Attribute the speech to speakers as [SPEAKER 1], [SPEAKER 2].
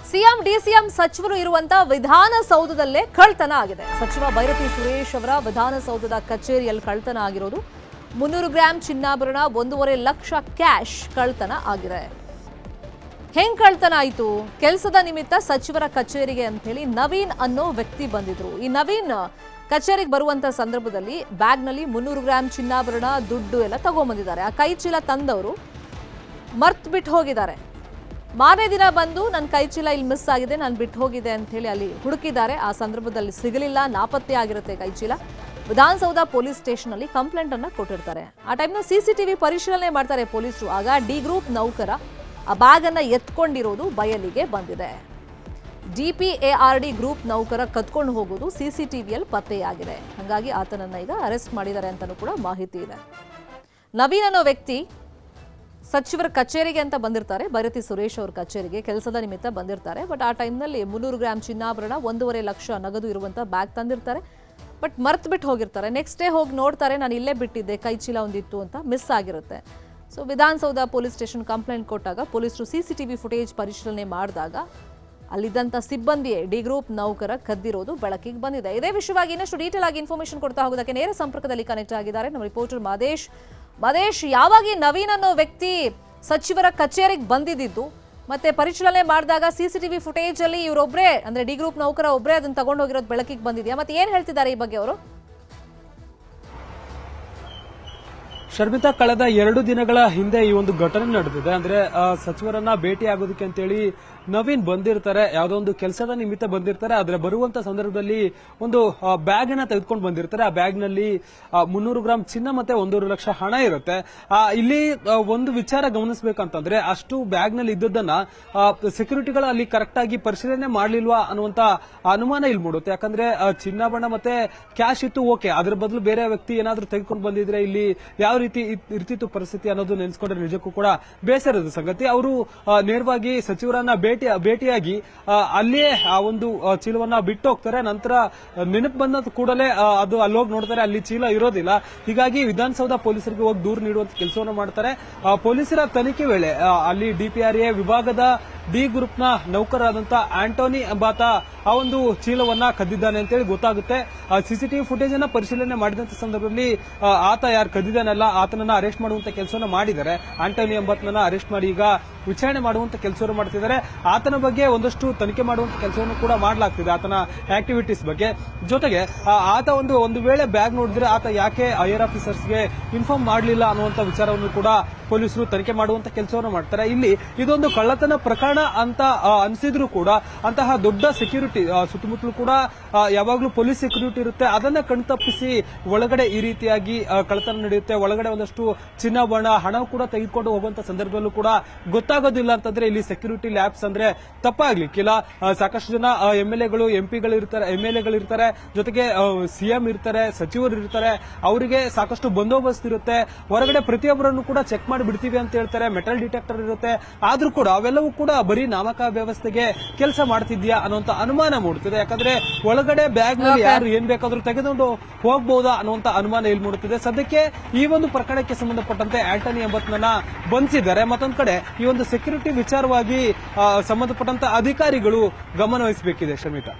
[SPEAKER 1] CM DCM ಸಚಿವರು ಇರುವಂತಹ ವಿಧಾನಸೌಧದಲ್ಲೇ ಕಳ್ಳತನ ಆಗಿದೆ. ಸಚಿವ ಭೈರತಿ ಸುರೇಶ್ ಅವರ ವಿಧಾನಸೌಧದ ಕಚೇರಿಯಲ್ಲಿ ಕಳ್ಳತನ ಆಗಿರೋದು. 300 ಗ್ರಾಂ ಚಿನ್ನಾಭರಣ, 1.5 ಲಕ್ಷ ಕ್ಯಾಶ್ ಕಳ್ಳತನ ಆಗಿದೆ. ಹೆಂಗ್ ಕಳ್ಳತನ ಆಯಿತು? ಕೆಲಸದ ನಿಮಿತ್ತ ಸಚಿವರ ಕಚೇರಿಗೆ ಅಂತ ಹೇಳಿ ನವೀನ್ ಅನ್ನೋ ವ್ಯಕ್ತಿ ಬಂದಿದ್ರು. ಈ ನವೀನ್ ಕಚೇರಿಗೆ ಬರುವಂತ ಸಂದರ್ಭದಲ್ಲಿ ಬ್ಯಾಗ್ನಲ್ಲಿ 300 ಗ್ರಾಂ ಚಿನ್ನಾಭರಣ, ದುಡ್ಡು ಎಲ್ಲ ತಗೊಂಡ್ಬಂದಿದ್ದಾರೆ. ಆ ಕೈ ಚೀಲ ತಂದವರು ಮರ್ತ್ ಬಿಟ್ಟು ಹೋಗಿದ್ದಾರೆ. ಮಾರನೇ ದಿನ ಬಂದು ನನ್ನ ಕೈ ಚೀಲ ಇಲ್ಲಿ ಮಿಸ್ ಆಗಿದೆ, ನಾನು ಬಿಟ್ಟು ಹೋಗಿದೆ ಅಂತ ಹೇಳಿ ಅಲ್ಲಿ ಹುಡುಕಿದ್ದಾರೆ. ಆ ಸಂದರ್ಭದಲ್ಲಿ ಸಿಗಲಿಲ್ಲ, ನಾಪತ್ತೆ ಆಗಿರುತ್ತೆ ಕೈ ಚೀಲ. ವಿಧಾನಸೌಧ ಪೊಲೀಸ್ ಸ್ಟೇಷನ್ ಅಲ್ಲಿ ಕಂಪ್ಲೇಂಟ್ ಅನ್ನ ಕೊಟ್ಟಿರ್ತಾರೆ. ಆ ಟೈಮ್ನ ಸಿಸಿಟಿವಿ ಪರಿಶೀಲನೆ ಮಾಡ್ತಾರೆ ಪೊಲೀಸರು. ಆಗ ಡಿ ಗ್ರೂಪ್ ನೌಕರ ಆ ಬ್ಯಾಗ್ ಅನ್ನ ಎತ್ಕೊಂಡಿರೋದು ಬಯಲಿಗೆ ಬಂದಿದೆ. DPARD ಗ್ರೂಪ್ ನೌಕರ ಕತ್ಕೊಂಡು ಹೋಗೋದು ಸಿಸಿಟಿವಿಯಲ್ಲಿ ಪತ್ತೆಯಾಗಿದೆ. ಹಾಗಾಗಿ ಆತನನ್ನ ಈಗ ಅರೆಸ್ಟ್ ಮಾಡಿದ್ದಾರೆ ಅಂತಾನೂ ಕೂಡ ಮಾಹಿತಿ ಇದೆ. ನವೀನ್ ಅನ್ನೋ ವ್ಯಕ್ತಿ ಸಚಿವರ ಕಚೇರಿಗೆ ಅಂತ ಬಂದಿರ್ತಾರೆ. ಭೈರತಿ ಸುರೇಶ್ ಅವ್ರ ಕಚೇರಿಗೆ ಕೆಲಸದ ನಿಮಿತ್ತ ಬಂದಿರ್ತಾರೆ. ಬಟ್ ಆ ಟೈಮ್ನಲ್ಲಿ 300 ಗ್ರಾಂ ಚಿನ್ನಾಭರಣ, 1.5 ಲಕ್ಷ ನಗದು ಇರುವಂಥ ಬ್ಯಾಗ್ ತಂದಿರ್ತಾರೆ. ಬಟ್ ಮರ್ತ್ ಬಿಟ್ಟು ಹೋಗಿರ್ತಾರೆ. ನೆಕ್ಸ್ಟ್ ಡೇ ಹೋಗಿ ನೋಡ್ತಾರೆ, ನಾನು ಇಲ್ಲೇ ಬಿಟ್ಟಿದ್ದೆ, ಕೈ ಚೀಲ ಒಂದಿತ್ತು ಅಂತ ಮಿಸ್ ಆಗಿರುತ್ತೆ. So Vidhana Soudha police station complaint ಕೊಟ್ಟಾಗ ಪೊಲೀಸರು ಸಿಸಿಟಿವಿ ಫುಟೇಜ್ ಪರಿಶೀಲನೆ ಮಾಡಿದಾಗ ಅಲ್ಲಿದ್ದಂಥ ಸಿಬ್ಬಂದಿಯೇ ಡಿ ಗ್ರೂಪ್ ನೌಕರ ಕದ್ದಿರೋದು ಬೆಳಕಿಗೆ ಬಂದಿದೆ. ಇದೇ ವಿಷಯವಾಗಿ ಇನ್ನಷ್ಟು ಡೀಟೇಲ್ ಆಗಿ ಇನ್ಫಾರ್ಮೇಶನ್ ಕೊಡ್ತಾ ಹೋಗೋದಕ್ಕೆ ನೇರ ಸಂಪರ್ಕದಲ್ಲಿ ಕನೆಕ್ಟ್ ಆಗಿದ್ದಾರೆ ನಮ್ಮ ರಿಪೋರ್ಟರ್ ಮಾದೇಶ್. ಯಾವಾಗ ನವೀನ್ ಅನ್ನೋ ವ್ಯಕ್ತಿ ಸಚಿವರ ಕಚೇರಿಗೆ ಬಂದಿದ್ದು ಮತ್ತೆ ಪರಿಶೀಲನೆ ಮಾಡಿದಾಗ ಸಿಸಿಟಿವಿ ಫುಟೇಜ್ ಅಲ್ಲಿ ಇವರೊಬ್ಬರೇ ಅಂದ್ರೆ ಡಿ ಗ್ರೂಪ್ ನೌಕರ ಒಬ್ಬರೇ ಅದನ್ನ ತಗೊಂಡು ಹೋಗಿರೋದು ಬೆಳಕಿಗೆ ಬಂದಿದೆಯಾ? ಮತ್ತೆ ಏನ್ ಹೇಳ್ತಿದ್ದಾರೆ ಈ ಬಗ್ಗೆ ಅವರು?
[SPEAKER 2] ಶರ್ಮಿತಾ, ಕಳೆದ 2 ದಿನಗಳ ಹಿಂದೆ ಈ ಒಂದು ಘಟನೆ ನಡೆದಿದೆ. ಅಂದ್ರೆ ಸಚಿವರನ್ನ ಭೇಟಿ ಆಗೋದಕ್ಕೆ ಅಂತೇಳಿ ನವೀನ್ ಬಂದಿರ್ತಾರೆ, ಯಾವುದೋ ಒಂದು ಕೆಲಸದ ನಿಮಿತ್ತ ಬಂದಿರ್ತಾರೆ. ಆದ್ರೆ ಬರುವಂತ ಸಂದರ್ಭದಲ್ಲಿ ಒಂದು ಬ್ಯಾಗ್ ಅನ್ನ ತೆಗೆದುಕೊಂಡು ಬಂದಿರ್ತಾರೆ. ಆ ಬ್ಯಾಗ್ ನಲ್ಲಿ 300 ಗ್ರಾಂ ಚಿನ್ನ ಮತ್ತೆ 1.5 ಲಕ್ಷ ಹಣ ಇರುತ್ತೆ. ಇಲ್ಲಿ ಒಂದು ವಿಚಾರ ಗಮನಿಸಬೇಕಂತಂದ್ರೆ, ಅಷ್ಟು ಬ್ಯಾಗ್ ನಲ್ಲಿ ಇದ್ದದನ್ನ ಸೆಕ್ಯೂರಿಟಿಗಳು ಅಲ್ಲಿ ಕರೆಕ್ಟ್ ಆಗಿ ಪರಿಶೀಲನೆ ಮಾಡ್ಲಿಲ್ವಾ ಅನ್ನುವಂತ ಅನುಮಾನ ಇಲ್ಲಿ ಮೂಡುತ್ತೆ. ಯಾಕಂದ್ರೆ ಚಿನ್ನಾಭರಣ ಮತ್ತೆ ಕ್ಯಾಶ್ ಇತ್ತು, ಓಕೆ, ಅದ್ರ ಬದಲು ಬೇರೆ ವ್ಯಕ್ತಿ ಏನಾದ್ರೂ ತೆಗೆದುಕೊಂಡು ಬಂದಿದ್ರೆ ಇಲ್ಲಿ ಯಾವ ರೀತಿ ಇರ್ತಿತ್ತು ಪರಿಸ್ಥಿತಿ ಅನ್ನೋದು ನೆನೆಸ್ಕೊಂಡ್ರೆ ನಿಜಕ್ಕೂ ಕೂಡ ಬೇಸರದ ಸಂಗತಿ. ಅವರು ನೇರವಾಗಿ ಸಚಿವರನ್ನ ಭೇಟಿಯಾಗಿ ಅಲ್ಲಿಯೇ ಆ ಒಂದು ಚೀಲವನ್ನ ಬಿಟ್ಟು ಹೋಗ್ತಾರೆ. ನಂತರ ನೆನಪು ಬಂದ ಕೂಡಲೇ ಅದು ಅಲ್ಲೋಗಿ ನೋಡ್ತಾರೆ, ಅಲ್ಲಿ ಚೀಲ ಇರೋದಿಲ್ಲ. ಹೀಗಾಗಿ ವಿಧಾನಸೌಧ ಪೊಲೀಸರಿಗೆ ಹೋಗಿ ದೂರು ನೀಡುವಂತ ಕೆಲಸವನ್ನು ಮಾಡ್ತಾರೆ. ಪೊಲೀಸರ ತನಿಖೆ ವೇಳೆ ಅಲ್ಲಿ DPRA ವಿಭಾಗದ ಡಿ ಗ್ರೂಪ್ನ ನೌಕರರಾದಂತ ಆಂಟೋನಿ ಎಂಬಾತ ಆ ಒಂದು ಚೀಲವನ್ನ ಕದ್ದಿದ್ದಾನೆ ಅಂತೇಳಿ ಗೊತ್ತಾಗುತ್ತೆ. ಸಿಸಿಟಿವಿ ಫುಟೇಜ್ ಅನ್ನ ಪರಿಶೀಲನೆ ಮಾಡಿದಂತ ಸಂದರ್ಭದಲ್ಲಿ ಆತ ಯಾರು ಕದ್ದಿದ್ದಾನಲ್ಲ ಆತನನ್ನ ಅರೆಸ್ಟ್ ಮಾಡುವಂತ ಕೆಲಸವನ್ನು ಮಾಡಿದ್ದಾರೆ. ಆಂಟೋನಿ ಎಂಬಾತನನ್ನ ಅರೆಸ್ಟ್ ಮಾಡಿ ಈಗ ವಿಚಾರಣೆ ಮಾಡುವಂತ ಕೆಲಸವನ್ನು ಮಾಡ್ತಿದ್ದಾರೆ. ಆತನ ಬಗ್ಗೆ ಒಂದಷ್ಟು ತನಿಖೆ ಮಾಡುವಂತ ಕೆಲಸವನ್ನು ಕೂಡ ಮಾಡಲಾಗ್ತಿದೆ, ಆತನ ಆಕ್ಟಿವಿಟೀಸ್ ಬಗ್ಗೆ. ಜೊತೆಗೆ ಆತ ಒಂದು ವೇಳೆ ಬ್ಯಾಗ್ ನೋಡಿದ್ರೆ ಆತ ಯಾಕೆ ಹೈಯರ್ ಆಫೀಸರ್ಸ್ಗೆ ಇನ್ಫಾರ್ಮ್ ಮಾಡಲಿಲ್ಲ ಅನ್ನುವಂತ ವಿಚಾರವನ್ನು ಕೂಡ ಪೊಲೀಸರು ತನಿಖೆ ಮಾಡುವಂತ ಕೆಲಸವನ್ನು ಮಾಡ್ತಾರೆ. ಇಲ್ಲಿ ಇದೊಂದು ಕಳ್ಳತನ ಪ್ರಕರಣ ಅಂತ ಅನಿಸಿದ್ರು ಕೂಡ ಅಂತಹ ದೊಡ್ಡ ಸೆಕ್ಯೂರಿಟಿ ಸುತ್ತಮುತ್ತಲೂ ಕೂಡ ಯಾವಾಗಲೂ ಪೊಲೀಸ್ ಸೆಕ್ಯೂರಿಟಿ ಇರುತ್ತೆ. ಅದನ್ನ ಕಣ್ತಪ್ಪಿಸಿ ಒಳಗಡೆ ಈ ರೀತಿಯಾಗಿ ಕಳ್ಳತನ ನಡೆಯುತ್ತೆ. ಒಳಗಡೆ ಒಂದಷ್ಟು ಚಿನ್ನಾಭರಣ, ಹಣ ಕೂಡ ತೆಗೆದುಕೊಂಡು ಹೋಗುವಂತ ಸಂದರ್ಭದಲ್ಲೂ ಕೂಡ ಗೊತ್ತಾಗೋದಿಲ್ಲ ಅಂತಂದ್ರೆ ಇಲ್ಲಿ ಸೆಕ್ಯೂರಿಟಿ ಲ್ಯಾಬ್ಸ್ ಅಂದ್ರೆ ತಪ್ಪಾಗ್ಲಿಕ್ಕಿಲ್ಲ. ಸಾಕಷ್ಟು ಜನ MLAಗಳು, MPಗಳು ಇರ್ತಾರೆ, ಜೊತೆಗೆ CM ಇರ್ತಾರೆ, ಸಚಿವರು ಇರ್ತಾರೆ. ಅವರಿಗೆ ಸಾಕಷ್ಟು ಬಂದೋಬಸ್ತ್ ಇರುತ್ತೆ. ಹೊರಗಡೆ ಪ್ರತಿಯೊಬ್ಬರನ್ನು ಕೂಡ ಚೆಕ್ ಮಾಡಿ ಬಿಡ್ತೀವಿ ಅಂತ ಹೇಳ್ತಾರೆ. ಮೆಟಲ್ ಡಿಟೆಕ್ಟರ್ ಇರುತ್ತೆ. ಆದ್ರೂ ಕೂಡ ಅವೆಲ್ಲವೂ ಕೂಡ ಬರೀ ನಾಮಕ ವ್ಯವಸ್ಥೆಗೆ ಕೆಲಸ ಮಾಡ್ತಿದ್ಯಾ ಅನ್ನುವಂತ ಅನುಮಾನ ಮೂಡುತ್ತಿದೆ. ಯಾಕಂದ್ರೆ ಒಳಗಡೆ ಬ್ಯಾಗ್ ನಲ್ಲಿ ಯಾರು ಏನ್ ಬೇಕಾದ್ರೂ ತೆಗೆದುಕೊಂಡು ಹೋಗಬಹುದಾ ಅನ್ನುವಂತ ಅನುಮಾನ ಇಲ್ಲಿ ಮೂಡುತ್ತಿದೆ. ಸದ್ಯಕ್ಕೆ ಈ ಒಂದು ಪ್ರಕರಣಕ್ಕೆ ಸಂಬಂಧಪಟ್ಟಂತೆ ಆಂಟನಿ ಎಂಬತ್ತನ್ನ ಬಂಧಿಸಿದ್ದಾರೆ. ಮತ್ತೊಂದು ಕಡೆ ಈ ಒಂದು ಸೆಕ್ಯೂರಿಟಿ ವಿಚಾರವಾಗಿ ಸಂಬಂಧಪಟ್ಟಂತ ಅಧಿಕಾರಿಗಳು ಗಮನ ವಹಿಸಬೇಕಿದೆ. ಶಮಿತಾ.